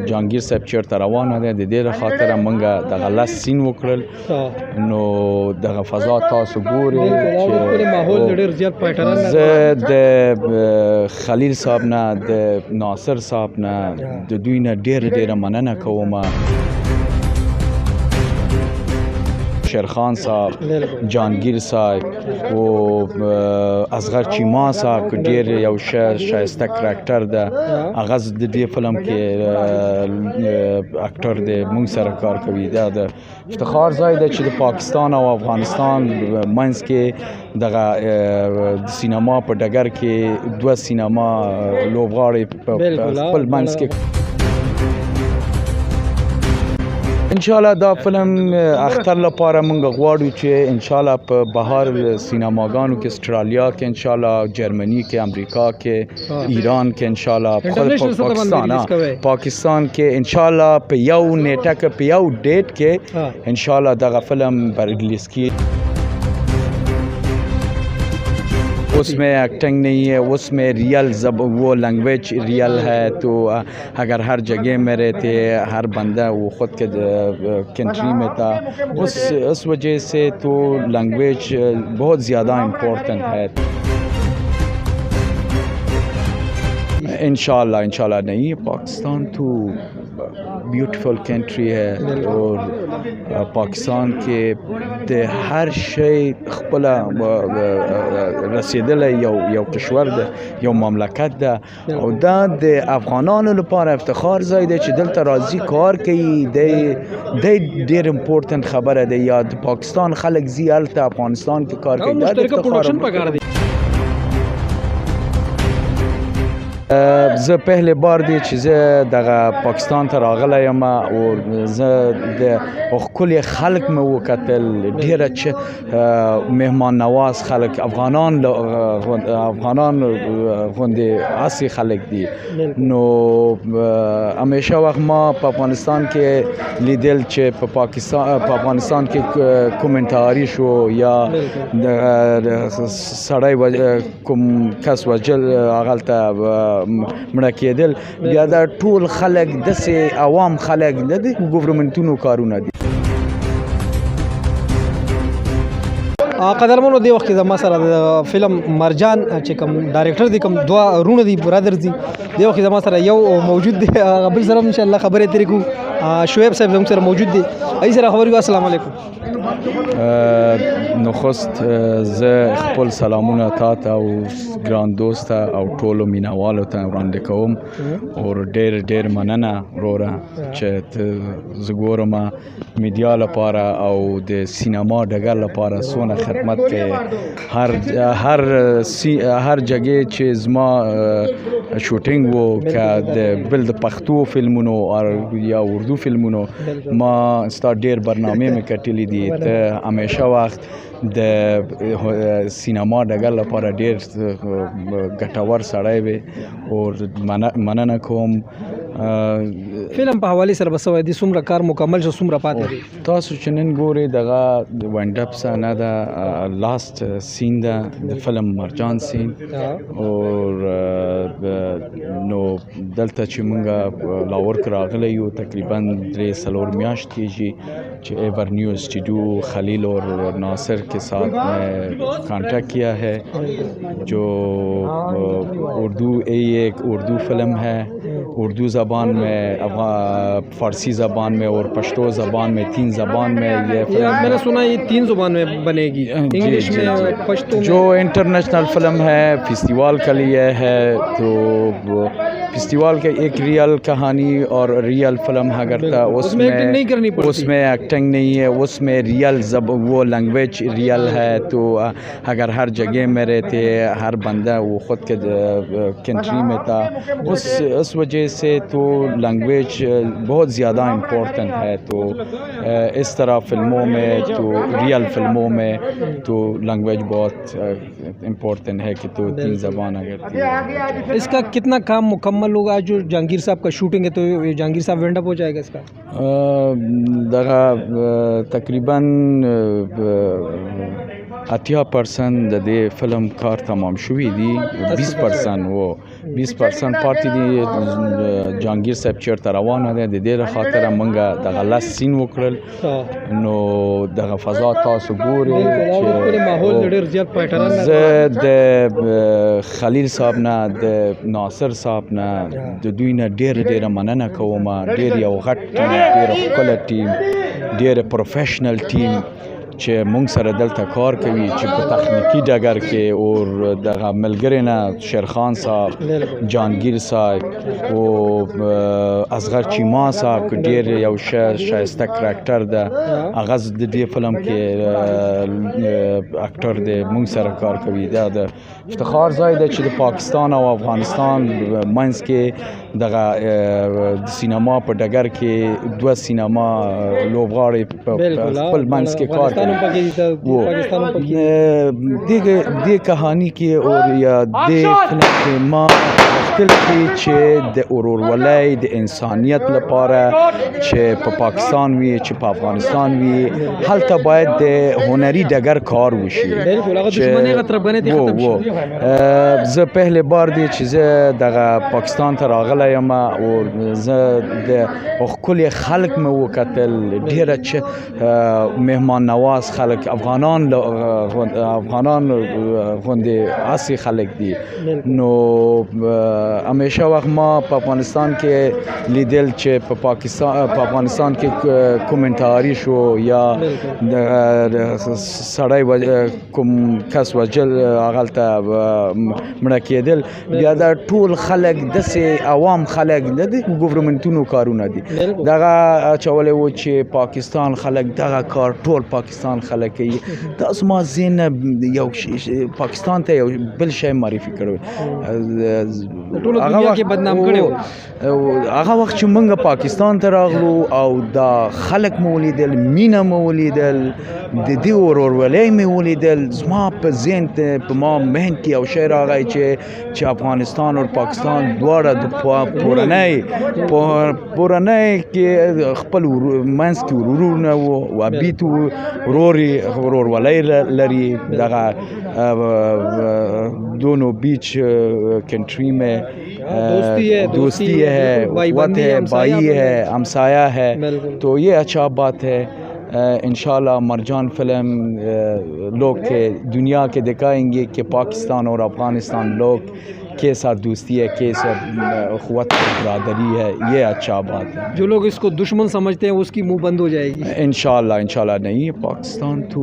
جهانگیر صاحب چیرته روانه ده د دې خاطر موږ دغه لاس سین وکړل نو دغه فضا تاسو ګوري چې ماحول ډېر زیات پټران زه د خلیل صاحب نه د ناصر صاحب نه د دوی نه ډېره مننه کوم شیرخان صاحب جهانگیر صاحب و اصغر چیما صاحب که ډیر یو شایسته کرکټر ده هغه د دې فلم کې اکټر دی مونږ سره کار کوي دا د افتخار ځای ده چې د پاکستان او افغانستان منځ کې دغه د سینما په ډګر کې دوه سینما لوبغاړي په خپل منځ کې انشاءالله دا فلم اختر لپاره موږ غواړو چې انشاءالله په بهر سینماګانو کې استرالیا کې انشاءالله جرمني کې امریکا کې ایران کې انشاءالله پاکستان کې انشاءالله په یو نیټه کې په یو ډیټ کې انشاءالله دغه فلم بر ریلیز کی उसमें एक्टिंग नहीं है, उसमें रियल वो लैंग्वेज रियल है. तो अगर हर जगह में रहते हर बंदा वो ख़ुद के कंट्री में था उस वजह से तो लैंग्वेज बहुत ज़्यादा इम्पोर्टेंट है. इंशाल्लाह नहीं, पाकिस्तान तो ब्यूटीफुल कंट्री है और पाकिस्तान के د هر شی خپل رسیدل یو کشور ده یو مملکت ده او دا د افغانانو لپاره افتخار ځای دی چې دلته راځي کار کوي. د ډیر امپورټنت خبره ده. یا د پاکستان خلک زی هلته افغانستان کې کار کوي. دا د افتخار زه پهلی بار دی چې زه دغه پاکستان ته راغلی یم او زه د ښکلي خلک مې وکتل. ډېره چې مهمان نواز خلک افغانان غوندې هسې خلک دي. نو همیشه وخت ما په افغانستان کې لیدل چې په افغانستان کې کومنټاري شو یا سړی کوم کس وجل هغلته مړه کېدل، بیا دا ټول خلک داسې عوام خلک نه دي، ګورنمنټونو کارونه دي. قدرمنو دی وخت زما سره د فلم مرجان چې کوم ډایرکټر دی، کوم دوه رونه دي برادر دي، دی وخت زما سره یو موجود دی. بل سره ان شاء الله خبرې ترې کوو. شعیب صاحب زموږ سره موجود دی. ای سره خبرې. السلام علیکم. نخست زه خپل سلامونه تاته او ګران دوست او ټولو مینوالو ته وړاندې کوم او ډېر مننه وروره چې زه ګورم میډیا لپاره او د سینما ډګر لپاره څونه خدمت کوي. هر جگه چې زما شوټینګ وو که د بل د پښتو فلمونو یا اردو فلمونو ما ستا ډېر برنامې مې کتلي دي. ته همیشه وخت د سینما ډګر لپاره ډېر ګټور سړی وي او مننه کوم. فلم په حواله سره بس وای دي څومره کار مکمل شو، څومره پاتې دي؟ تاسو چې نن ګورئ دغه وایند اپ نه ده، لاست سین ده د فلم مرجان سین. او نو دلته چې موږ لاهور کې راغلی یو تقریبا 3-4 میاشت کېږي چې ایور نیو اسٹوڈیو خلیل اور ناصر کے ساتھ میں کانٹیکٹ کیا ہے. جو اردو ایک اردو فلم ہے، اردو زبان میں، فارسی زبان میں اور پشتو زبان میں، 3 زبان میں یہ فلم. میں نے سنا یہ 3 زبان میں بنے گی، انگلش میں، پشتو میں. جو انٹرنیشنل فلم ہے فیسٹیول کے لیے ہے. تو فیسٹیول کے ایک ریئل کہانی اور ریئل فلم اگر تھا اس میں ایکٹنگ نہیں ہے، اس میں ریئل وہ لینگویج ریئل ہے. تو اگر ہر جگہ میں رہتے ہر بندہ وہ خود کے کنٹری میں تھا اس وجہ سے تو لینگویج بہت زیادہ امپورٹنٹ ہے. تو اس طرح فلموں میں تو ریئل فلموں میں تو لینگویج بہت امپورٹنٹ ہے کہ تو 3 زبان اگر تھی. اس کا کتنا کام مکمل ہوگا؟ جو جہانگیر صاحب کا شوٹنگ ہے تو جہانگیر صاحب وینڈ اپ ہو جائے گا اس کا؟ تقریباً 80% د دې فلم کار تمام شوی دی. 20% وہ 20% پاتې دي. جهانگیر صاحب چېرته روانه دی، د دې له خاطره موږ دغه لس سین وکړل. نو دغه فضا تاسو ګورئ چې زه د خلیل صاحب نه، د ناصر صاحب نه، د دوی نه ډېره مننه کوم. ډېر یو غټ ټیم، ډېر ښکلی ټیم، ډېر پروفیشنل ټیم چې مونږ سره دلته کار کوي، چې په تخنیکی ډګر کې اور دغه ملګری نه شیرخان صاحب، جهانگیر صاحب او اصغر چیما صاحب که ډېر یو شایسته کرکټر ده، هغه د دې فلم کې اکټر دی، مونږ سره کار کوي. دا د افتخار ځای دی چې د پاکستان او افغانستان منځ کې دغه د سینما په ډګر کې دوه سینما لوبغاړي په خپل منځ کې کار کوي. دې کہانی کې اور یا دې فلم کې ما غوښتل چې د ورورولۍ د انسانیت لپاره چې په پاکستان وي، چې په افغانستان وي، هلته باید د هنري ډګر کار وشي. زه پهلی بار دی چې زه دغه پاکستان ته راغلی یم او زه د ښکلي خلک مې وکتل، ډېره چې مهمان نواز خلک، افغانان غوندې هسې خلک دي. نو همیشه وخت ما په افغانستان کې لیدل چې په افغانستان کې کومنټاري شو یا سړی کوم کس وجل هغلته مړه کېدل، بیا دا ټول خلک داسې عوام خلک نه دي، ګورنمنټونو کارونه دي. دغه اچولی و چې پاکستان خلک دغه کار ټول پاکستان خلک کوي. تاسو ما ذهن یو پاکستان ته یو بل شی معرفي کړی، هغه وخت چې موږ پاکستان ته راغلو او دا خلک مو ولیدل، مینه مو ولیدل، د دې ورورولۍ مې ولیدل، زما په ذهن ته په ما مهن کې یو شی راغی چې افغانستان او پاکستان دواړه د پورنۍ کې خپل منځ کې ورورونه و بیت ورورولۍ لري. دغه دونوں بیچ کنٹری میں دوستی ہے، قوت ہے، بھائی ہے، ہمسایہ ہے، تو یہ اچھا بات ہے. انشاءاللہ مرجان فلم لوگ کے دنیا کے دکھائیں گے کہ پاکستان اور افغانستان لوگ کیسا دوستی ہے، کیسا اخوت برادری ہے. یہ اچھا بات ہے. جو لوگ اس کو دشمن سمجھتے ہیں اس کی منہ بند ہو جائے گی انشاءاللہ نہیں. پاکستان تو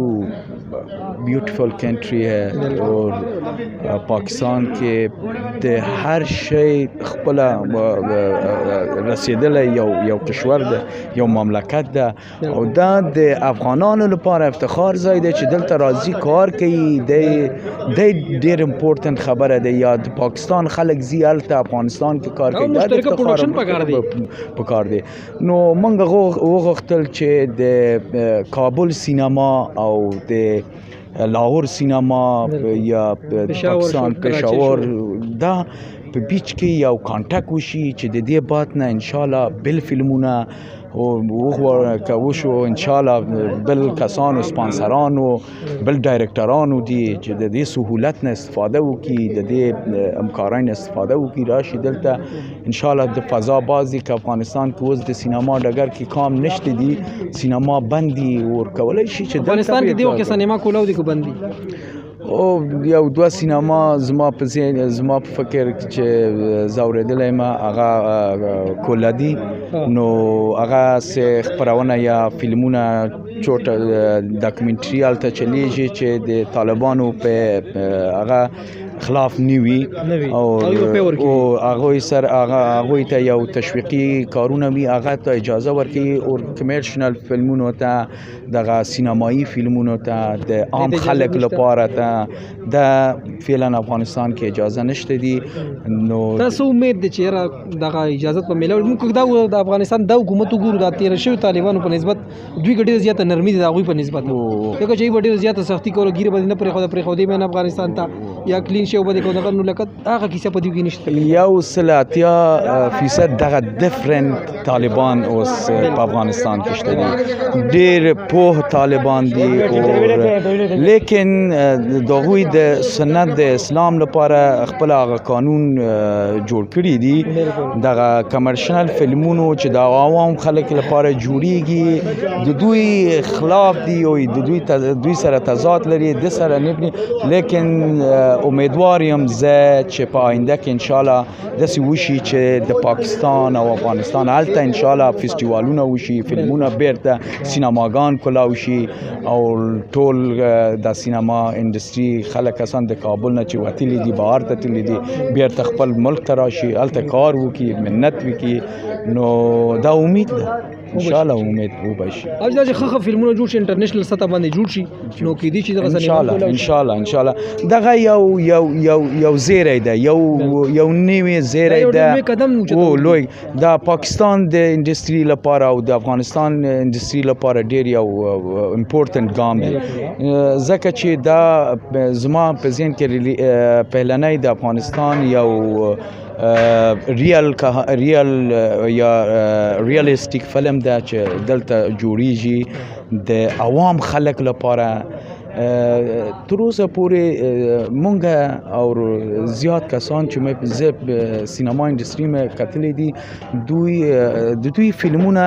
بیوٹیفل کنٹری ہے اور پاکستان کے د هر شی خپل رسیدلی یو کشور ده، یو مملکت ده او دا د افغانانو لپاره افتخار ځای دی چې دلته راځي کار کوي. د ډېر امپورټنت خبره ده. یا د پاکستان خلک ځي هلته افغانستان کې کار کوي، دا د افتخار پکار دی. نو موږ وغوښتل چې د کابل سینما او د لاهور سینما یا پاکستان پېښور دا په بیچ کې یو کانټیکټ وشي چې د دې بات نه انشاءالله بل فلمونه وشو، انشاءالله بل کسانو سپانسرانو بل ډایرکټرانو دي چې د دې سهولت نه استفاده وکړي، د دې همکارۍ نه استفاده وکړي، راشي دلته انشاءالله د فضا بازي که افغانستان کې اوس د سینما ډګر کې کام نشته دي، سینما بند دي، ورکولی شي چې افغانستان کې دیو کې سینما کولاو دي که بند دي او یو دوه سینما زما په فکر چې زاورېدلی یم هغه کوله دي. نو هغه سه خپرونه یا فلمونه چوټه ډاکومنټري هلته چلیږي چې د طالبانو په هغه خلاف نیوي او هغوی ته یو تشویقي کارونه وي، هغه ته اجازه ورکوي او کمرشنل فلمونو ته، دغه سینمایي فلمونو ته، د عام خلک لپاره ته دا فعلا افغانستان کې اجازه نشته دي. نو تاسو امید دي چې دغه اجازه په ملو موږ د افغانستان د حکومت وګورو د تیر شوی طالبانو په نسبت دوی ډېر زیاته نرمي دي هغوی په نسبت، دغه چې ډېر زیاته سختی کوله ګیره باندې نه پرېښوده مې افغانستان ته یا کلین شی وبدې کو دغه نو لکه هغه کیسه په دې کې نشته. یو سل اتیا فیصد دغه ډیفرنٹ طالبان اوس په افغانستان کې شته دي، ډېر پوه طالبان دي، لیکن د هغوی د سنت د اسلام لپاره خپل هغه قانون جوړ کړي دي. دغه کمرشنل فلمونو چې د عوام خلک لپاره جوړیږي د دوی خلاف دي او د دوی سره تضاد لري، د سره نه، لیکن امیدوار یم زه چې په آینده کې انشاءالله داسې وشي چې د پاکستان او افغانستان هلته انشاءالله فستیوالونه وشي، فلمونه بیرته سینماګان کلاو شي او ټول د سینما انډسټري خلک کسان د کابل نه چې وتلي دي بهر ته تللي دي بیرته خپل ملک ته راشي، هلته کار وکړي، منت وکړي. نو دا امید ده انشاءالله امید وبشي او دا چې ښه فلمونه جوړ شي انټرنیشنل سطح باندې جوړ شي نو کېدی چې دغه انشاءالله دغه یو زیری ده، یو نوی زیری ده او لوی د پاکستان د انډسټري لپاره او د افغانستان انډسټري لپاره ډېر یو امپورټنټ ګام دی، ځکه چې دا زما په ذهن کې پهلنی د افغانستان یو ریالستیک فلم ده چې دلته جوړیږي د عوام خلک لپاره. تر اوسه پورې مونږ او زیات کسان چې زه په سینما انډسټري مې کتلی دي د دوی فلمونه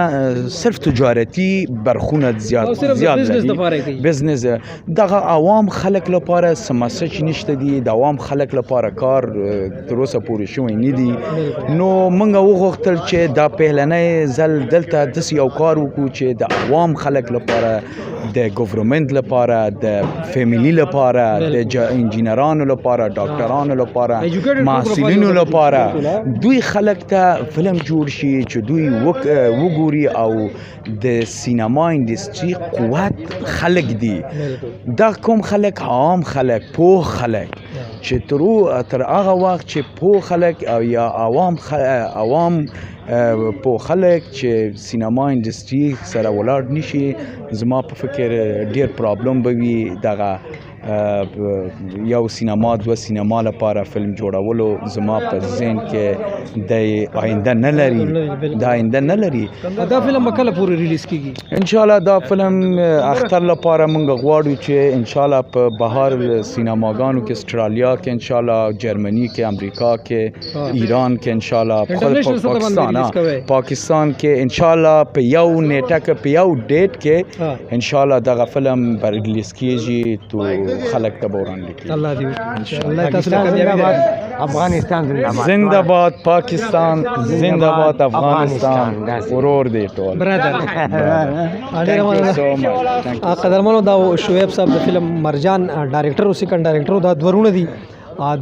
صرف تجارتي برخونه زیات لري، بزنس. دغه عوام خلک لپاره څه مسج نشته دي، د عوام خلک لپاره کار تر اوسه پورې شوی نه دي. نو مونږ وغوښتل چې دا پهلنی ځل دلته داسې یو کار وکړو چې د عوام خلک لپاره، د ګورنمنت لپاره، د فیملی لپاره، د انجینرانو لپاره، ډاکټرانو لپاره، محصلینو لپاره، دوی خلک ته فلم جوړ شي چې دوی وګوري او د سینما انډسټري قوت خلک دي. دا کوم خلک؟ عام خلک، پوه خلک چې تر هغه وخت چې پوه خلک او یا عوام پوه خلک چې سینما انډسټري سره ولاړ نشي، زما په فکر ډیر پرابلم به وي. دغه یو سینما دوه سینما لپاره فلم جوړولو زما په ذهن کې د آینده نه لري. دا فلم به کله پورې ریلیز کیږي؟ انشاءالله دا فلم اختر لپاره موږ غواړو چې انشاءالله په بهر سینماګانو کې، استرالیا کې انشاءالله، جرمني کې، امریکا کې، ایران کې انشاءالله، پاکستان کې انشاءالله په یو نیټه کې، په یو ډیټ کې انشاءالله دغه فلم به ریلیز کیږي تو خلق ته وړاندې کیږي. الله دې انشاءالله تاسو ته افغانستان زنده باد، پاکستان زنده باد، افغانستان ورور دی ټول برادر. قدرمنو دا شعیب صاحب د فلم مرجان ډایرکټر او سیکنډ ډایرکټر دا دوه رونه دي،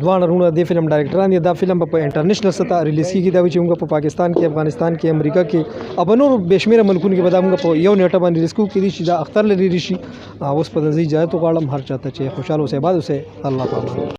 دوه رونه د فلم ډایرکټران دي. دا فلم په انټرنیشنل سطح ریلیز کیږي، دا چې موږ په پاکستان کې، افغانستان کې، امریکا کې او نور بشمیره ملکونو کې به دا موږ په یو نیټه باندې ریلیز کوو کېدی چې دا اختر لري شي. اوس په دې اجازه غواړم هر چاته چې خوشاله اوسئ، آباد اوسئ. الله تعالی